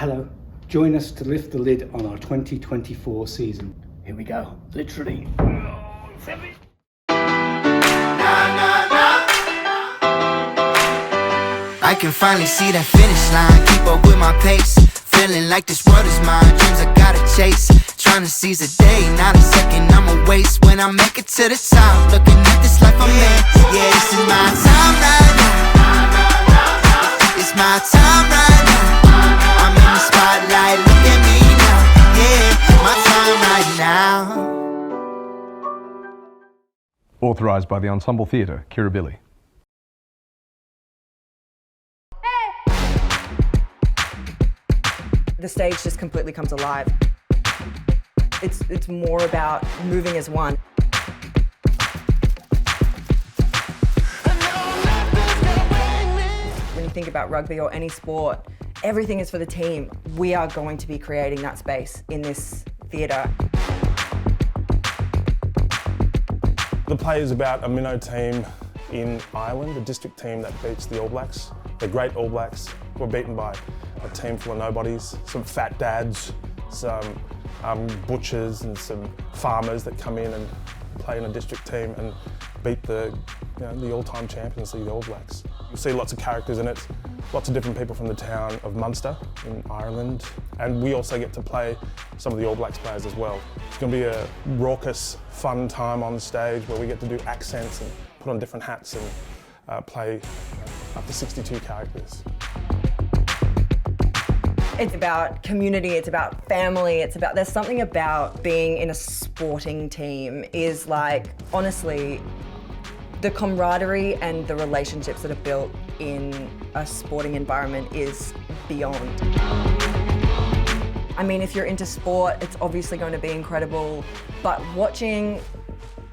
Hello, join us to lift the lid on our 2024 season. Here we go, literally. I can finally see that finish line, keep up with my pace. Feeling like this world is mine, dreams I gotta chase. Trying to seize a day, not a second I'ma waste. When I make it to the top, looking at this life I'm in. Yeah, this is my time right now. It's my time right now. I'm in the spotlight, look at me now. Yeah, my time right now. Authorised by the Ensemble Theatre, Kirribilli. The stage just completely comes alive. It's more about moving as one. When you think about rugby or any sport, everything is for the team. We are going to be creating that space in this theatre. The play is about a minnow team in Ireland, a district team that beats the All Blacks. The great All Blacks were beaten by a team full of nobodies, some fat dads, some butchers and some farmers that come in and play in a district team and beat the all-time champions, the All Blacks. You'll see lots of characters in it, lots of different people from the town of Munster in Ireland, and we also get to play some of the All Blacks players as well. It's going to be a raucous, fun time on stage where we get to do accents and put on different hats and play up to 62 characters. It's about community, it's about family, there's something about being in a sporting team is like, honestly, the camaraderie and the relationships that are built in a sporting environment is beyond. I mean, if you're into sport, it's obviously going to be incredible, but watching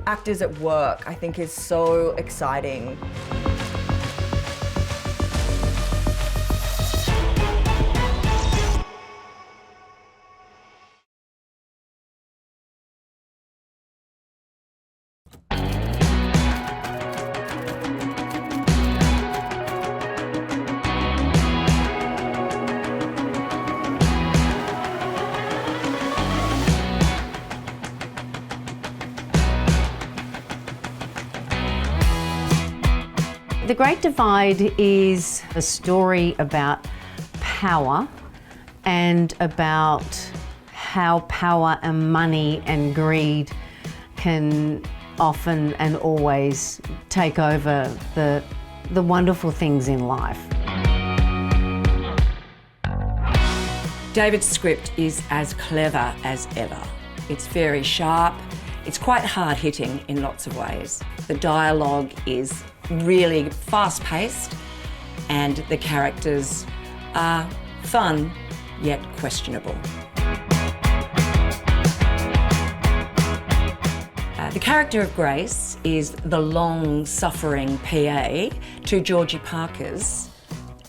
actors at work, I think, is so exciting. The Great Divide is a story about power and about how power and money and greed can often and always take over the wonderful things in life. David's script is as clever as ever. It's very sharp, it's quite hard-hitting in lots of ways. The dialogue is really fast-paced and the characters are fun yet questionable. The character of Grace is the long-suffering PA to Georgie Parker's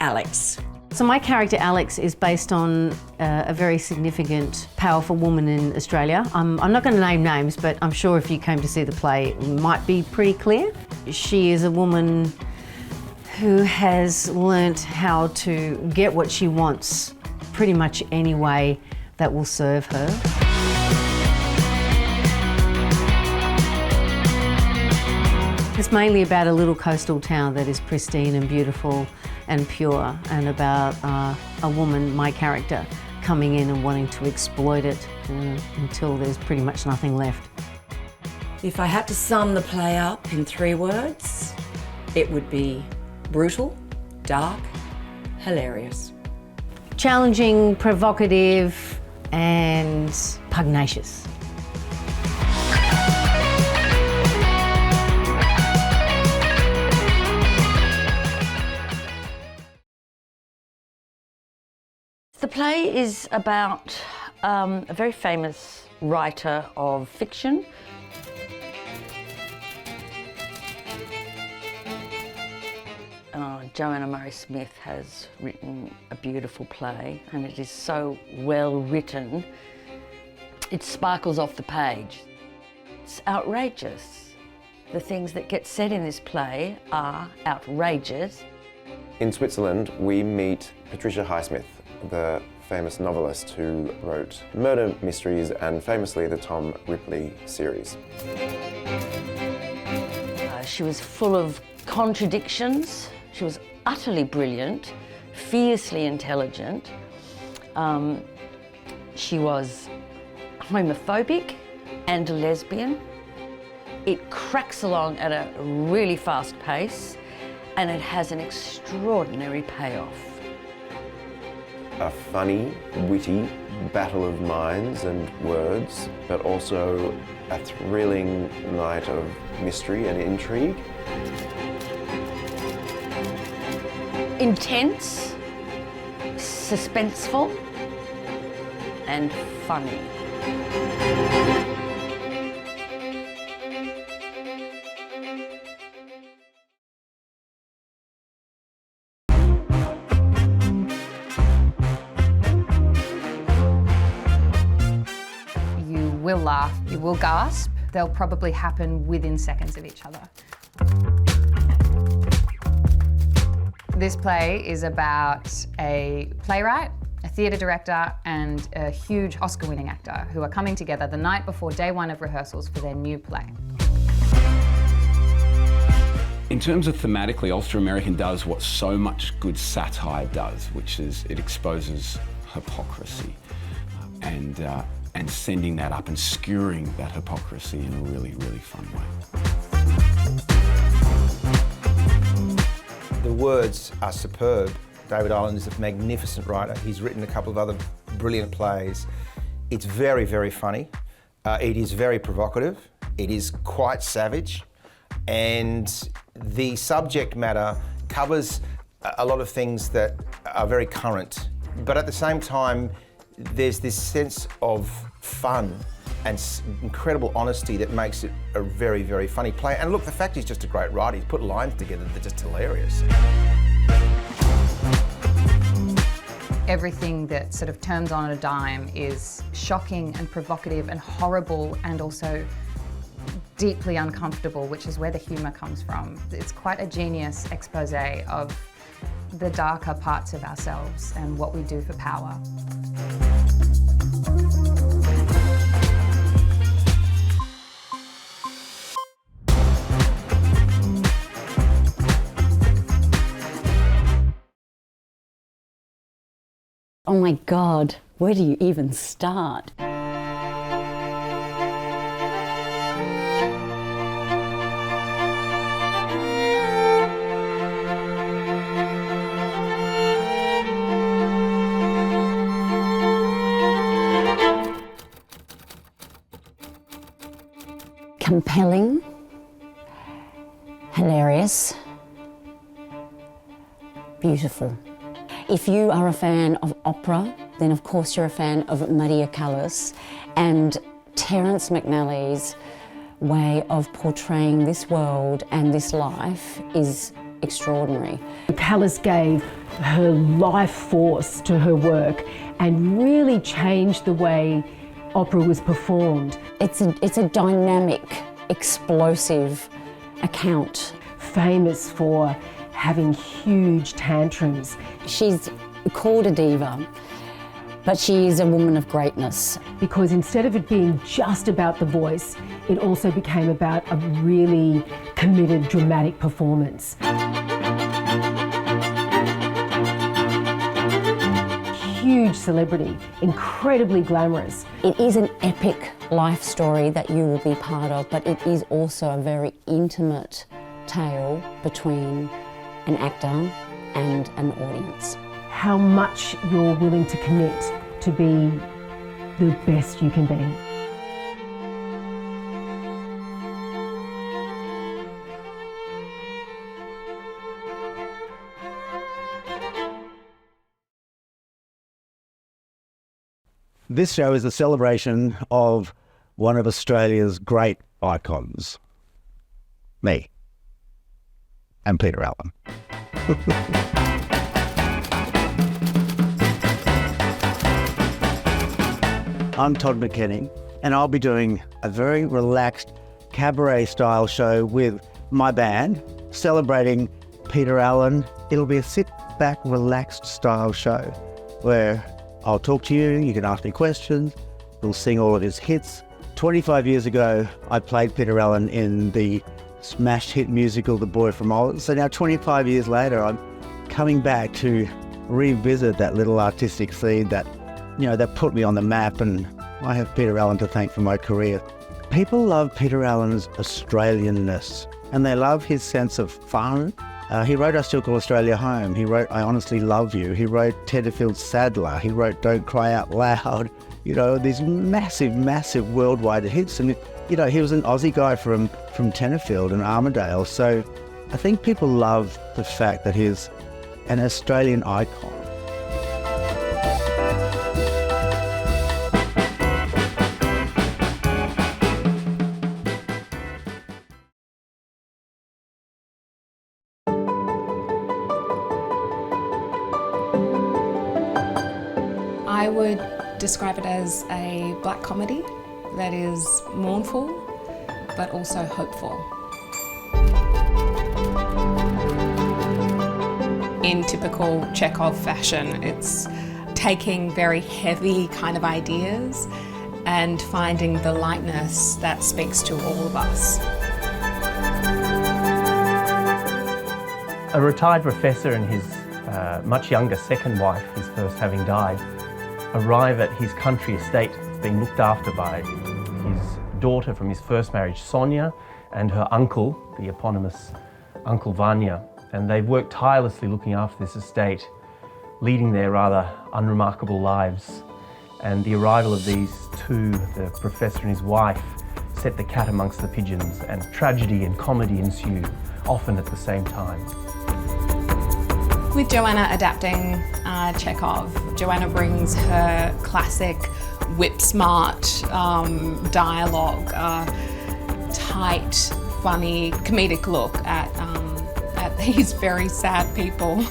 Alex. So my character Alex is based on a very significant, powerful woman in Australia. I'm not going to name names, but I'm sure if you came to see the play, it might be pretty clear. She is a woman who has learnt how to get what she wants pretty much any way that will serve her. It's mainly about a little coastal town that is pristine and beautiful and pure, and about a woman, my character, coming in and wanting to exploit it until there's pretty much nothing left. If I had to sum the play up in 3 words, it would be brutal, dark, hilarious. Challenging, provocative, and pugnacious. The play is about a very famous writer of fiction. Joanna Murray Smith has written a beautiful play, and it is so well written, it sparkles off the page. It's outrageous. The things that get said in this play are outrageous. In Switzerland, we meet Patricia Highsmith, the famous novelist who wrote murder mysteries and famously the Tom Ripley series. She was full of contradictions. She was utterly brilliant, fiercely intelligent. She was homophobic and a lesbian. It cracks along at a really fast pace and it has an extraordinary payoff. A funny, witty battle of minds and words, but also a thrilling night of mystery and intrigue. Intense, suspenseful, and funny. You will laugh, you will gasp. They'll probably happen within seconds of each other. This play is about a playwright, a theatre director and a huge Oscar-winning actor who are coming together the night before day one of rehearsals for their new play. In terms of thematically, Ulster-American does what so much good satire does, which is it exposes hypocrisy and sending that up and skewering that hypocrisy in a really, really fun way. The words are superb. David Ireland is a magnificent writer. He's written a couple of other brilliant plays. It's very, very funny. It is very provocative. It is quite savage. And the subject matter covers a lot of things that are very current. But at the same time, there's this sense of fun and incredible honesty that makes it a very, very funny play. And look, the fact he's just a great writer. He's put lines together that are just hilarious. Everything that sort of turns on a dime is shocking and provocative and horrible and also deeply uncomfortable, which is where the humour comes from. It's quite a genius expose of the darker parts of ourselves and what we do for power. Oh my God, where do you even start? Compelling, hilarious, beautiful. If you are a fan of opera, then of course you're a fan of Maria Callas, and Terence McNally's way of portraying this world and this life is extraordinary. Callas gave her life force to her work and really changed the way opera was performed. It's a dynamic, explosive account. Famous for having huge tantrums. She's called a diva, but she is a woman of greatness. Because instead of it being just about the voice, it also became about a really committed, dramatic performance. Huge celebrity, incredibly glamorous. It is an epic life story that you will be part of, but it is also a very intimate tale between an actor and an audience. How much you're willing to commit to be the best you can be. This show is a celebration of one of Australia's great icons, me, and Peter Allen. I'm Todd McKenning, and I'll be doing a very relaxed cabaret-style show with my band, celebrating Peter Allen. It'll be a sit-back, relaxed style show where I'll talk to you, you can ask me questions, we'll sing all of his hits. 25 years ago, I played Peter Allen in the smash hit musical The Boy from Oz. So now 25 years later, I'm coming back to revisit that little artistic seed that, that put me on the map, and I have Peter Allen to thank for my career. People love Peter Allen's Australianness, and they love his sense of fun. He wrote I Still Call Australia Home. He wrote I Honestly Love You. He wrote Tenterfield's Sadler. He wrote Don't Cry Out Loud. These massive, massive worldwide hits. And, he was an Aussie guy from Tenterfield and Armidale. So I think people love the fact that he's an Australian icon. I would describe it as a black comedy that is mournful but also hopeful. In typical Chekhov fashion, it's taking very heavy kind of ideas and finding the lightness that speaks to all of us. A retired professor and his much younger second wife, his first having died, arrive at his country estate being looked after by his daughter from his first marriage, Sonia, and her uncle, the eponymous Uncle Vanya. And they've worked tirelessly looking after this estate, leading their rather unremarkable lives. And the arrival of these two, the professor and his wife, set the cat amongst the pigeons, and tragedy and comedy ensue, often at the same time. With Joanna adapting Chekhov, Joanna brings her classic whip-smart dialogue, tight, funny, comedic look at these very sad people.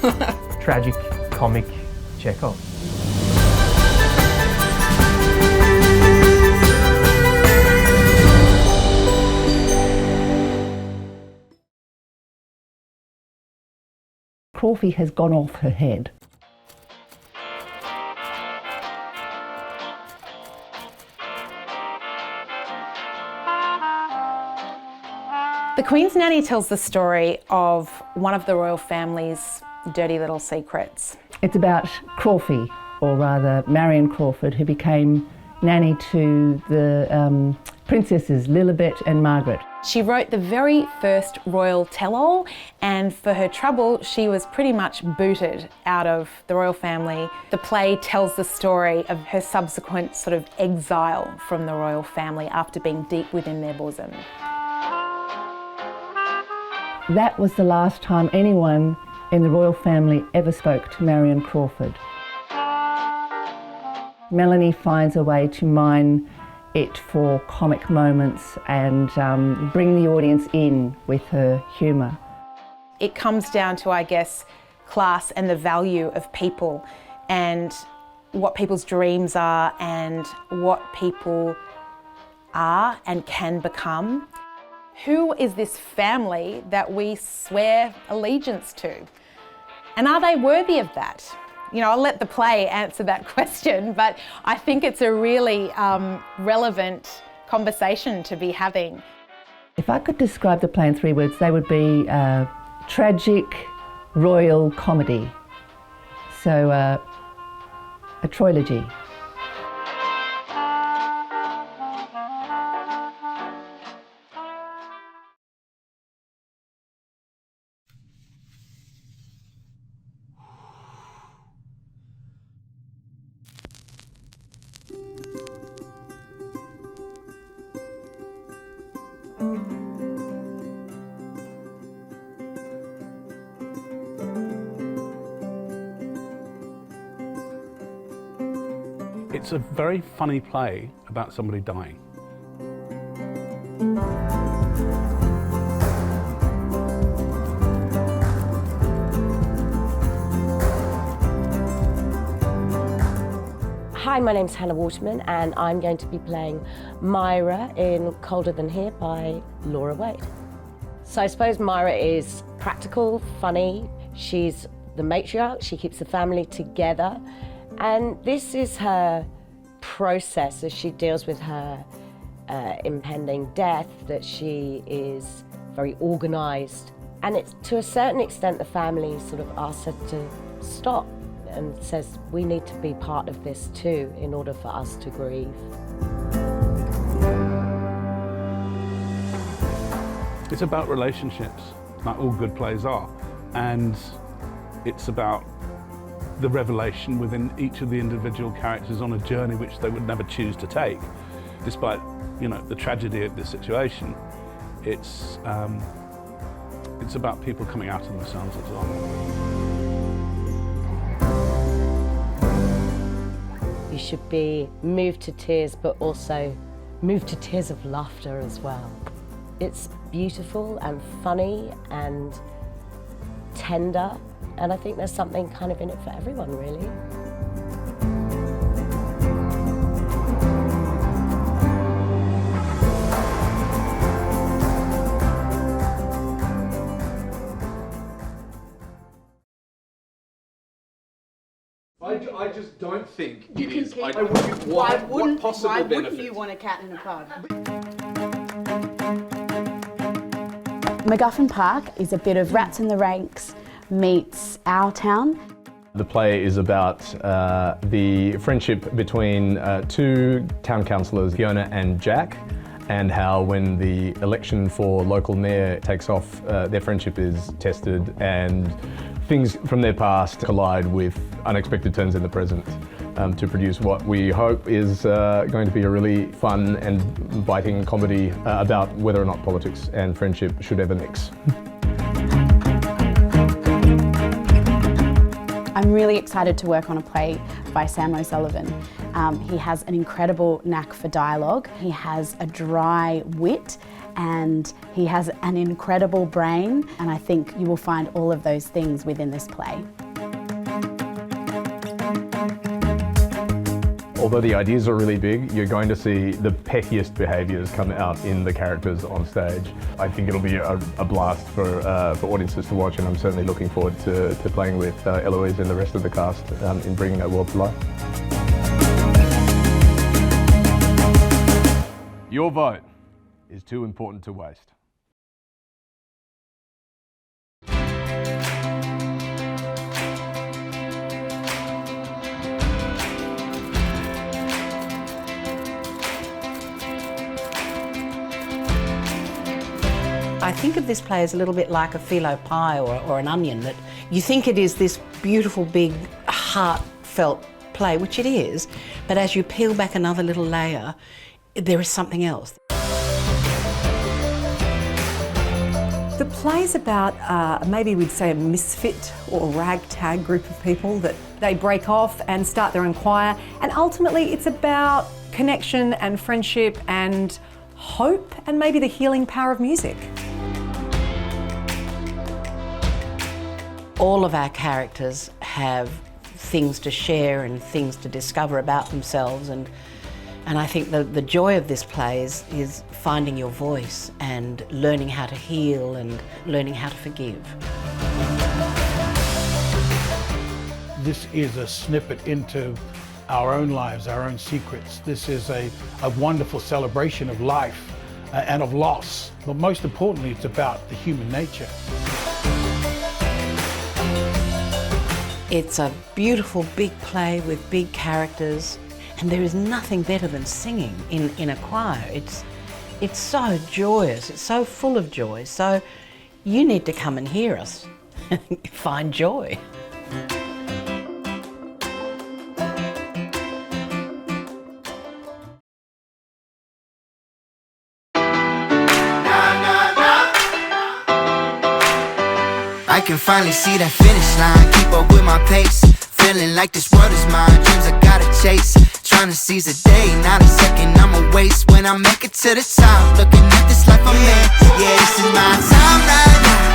Tragic, comic Chekhov. Crawfie has gone off her head. The Queen's Nanny tells the story of one of the royal family's dirty little secrets. It's about Crawfie, or rather Marion Crawford, who became nanny to the princesses Lilibet and Margaret. She wrote the very first royal tell-all, and for her trouble, she was pretty much booted out of the royal family. The play tells the story of her subsequent sort of exile from the royal family after being deep within their bosom. That was the last time anyone in the royal family ever spoke to Marion Crawford. Melanie finds a way to mine it for comic moments and bring the audience in with her humour. It comes down to, I guess, class and the value of people and what people's dreams are and what people are and can become. Who is this family that we swear allegiance to? And are they worthy of that? I'll let the play answer that question, but I think it's a really relevant conversation to be having. If I could describe the play in 3 words, they would be tragic royal comedy. So a trilogy. It's a very funny play about somebody dying. Hi, my name's Hannah Waterman and I'm going to be playing Myra in Colder Than Here by Laura Wade. So I suppose Myra is practical, funny, she's the matriarch, she keeps the family together, And this is her process as she deals with her impending death, that she is very organised. And it's to a certain extent the family sort of asks her to stop and says, we need to be part of this too in order for us to grieve. It's about relationships, like all good plays are. And it's about the revelation within each of the individual characters on a journey which they would never choose to take. Despite, you know, the tragedy of this situation, it's about people coming out of themselves as well. You should be moved to tears, but also moved to tears of laughter as well. It's beautiful and funny and tender, and I think there's something kind of in it for everyone, really. I just don't think You it can is. keep- Why wouldn't wouldn't you want a cat in a pub? MacGuffin Park is a bit of Rats in the Ranks meets Our Town. The play is about the friendship between two town councillors, Fiona and Jack, and how when the election for local mayor takes off, their friendship is tested and things from their past collide with unexpected turns in the present to produce what we hope is going to be a really fun and biting comedy about whether or not politics and friendship should ever mix. I'm really excited to work on a play by Sam O'Sullivan. He has an incredible knack for dialogue. He has a dry wit and he has an incredible brain, and I think you will find all of those things within this play. Although the ideas are really big, you're going to see the pettiest behaviours come out in the characters on stage. I think it'll be a blast for audiences to watch, and I'm certainly looking forward to playing with Eloise and the rest of the cast in bringing that world to life. Your vote is too important to waste. I think of this play as a little bit like a phyllo pie or an onion, that you think it is this beautiful, big, heartfelt play, which it is, but as you peel back another little layer, there is something else. The play's about, maybe we'd say, a misfit or ragtag group of people that they break off and start their own choir, and ultimately it's about connection and friendship and hope and maybe the healing power of music. All of our characters have things to share and things to discover about themselves, and I think the joy of this play is finding your voice and learning how to heal and learning how to forgive. This is a snippet into our own lives, our own secrets. This is a wonderful celebration of life and of loss, but most importantly, it's about the human nature. It's a beautiful big play with big characters, and there is nothing better than singing in a choir. It's so joyous, it's so full of joy, so you need to come and hear us and find joy. I can finally see that finish line, keep up with my pace. Feeling like this world is mine, dreams I gotta chase. Trying to seize a day, not a second I'ma waste. When I make it to the top, looking at this life I'm in. Yeah, this is my time right now.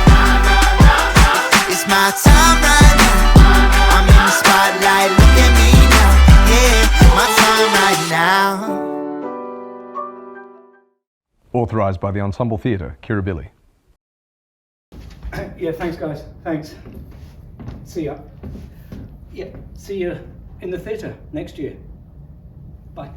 It's my time right now. I'm in the spotlight, look at me now. Yeah, my time right now. Authorised by the Ensemble Theatre, Kirribilli. Yeah, thanks guys, thanks. See ya. Yeah, see you in the theatre next year. Bye.